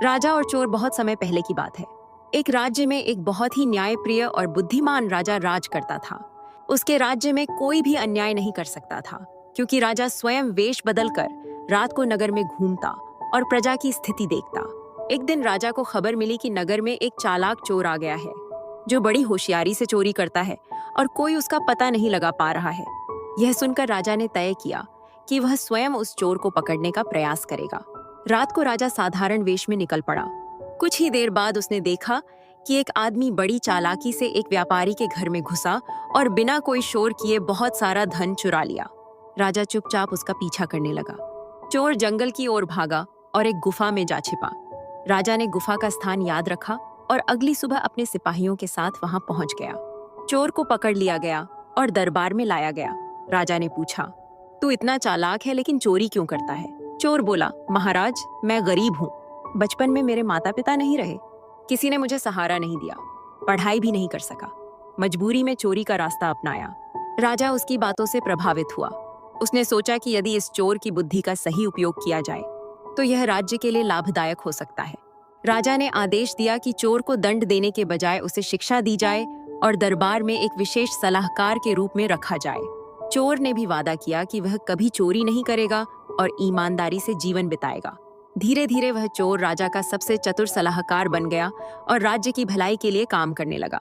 राजा और चोर बहुत समय पहले की बात है। एक राज्य में एक बहुत ही न्यायप्रिय और बुद्धिमान राजा राज करता था। उसके राज्य में कोई भी अन्याय नहीं कर सकता था, क्योंकि राजा स्वयं वेश बदलकर रात को नगर में घूमता और प्रजा की स्थिति देखता। एक दिन राजा को खबर मिली कि नगर में एक चालाक चोर आ गया है, जो बड़ी होशियारी से चोरी करता है और कोई उसका पता नहीं लगा पा रहा है। यह सुनकर राजा ने तय किया कि वह स्वयं उस चोर को पकड़ने का प्रयास करेगा। रात को राजा साधारण वेश में निकल पड़ा। कुछ ही देर बाद उसने देखा कि एक आदमी बड़ी चालाकी से एक व्यापारी के घर में घुसा और बिना कोई शोर किए बहुत सारा धन चुरा लिया। राजा चुपचाप उसका पीछा करने लगा। चोर जंगल की ओर भागा और एक गुफा में जा छिपा। राजा ने गुफा का स्थान याद रखा और अगली सुबह अपने सिपाहियों के साथ वहां पहुंच गया। चोर को पकड़ लिया गया और दरबार में लाया गया। राजा ने पूछा, तू इतना चालाक है लेकिन चोरी क्यों करता है? चोर बोला, महाराज, मैं गरीब हूँ। बचपन में मेरे माता पिता नहीं रहे, किसी ने मुझे सहारा नहीं दिया, पढ़ाई भी नहीं कर सका। मजबूरी में चोरी का रास्ता अपनाया। राजा उसकी बातों से प्रभावित हुआ। उसने सोचा कि यदि इस चोर की बुद्धि का सही उपयोग किया जाए तो यह राज्य के लिए लाभदायक हो सकता है। राजा ने आदेश दिया कि चोर को दंड देने के बजाय उसे शिक्षा दी जाए और दरबार में एक विशेष सलाहकार के रूप में रखा जाए। चोर ने भी वादा किया कि वह कभी चोरी नहीं करेगा और ईमानदारी से जीवन बिताएगा। धीरे धीरे वह चोर राजा का सबसे चतुर सलाहकार बन गया और राज्य की भलाई के लिए काम करने लगा।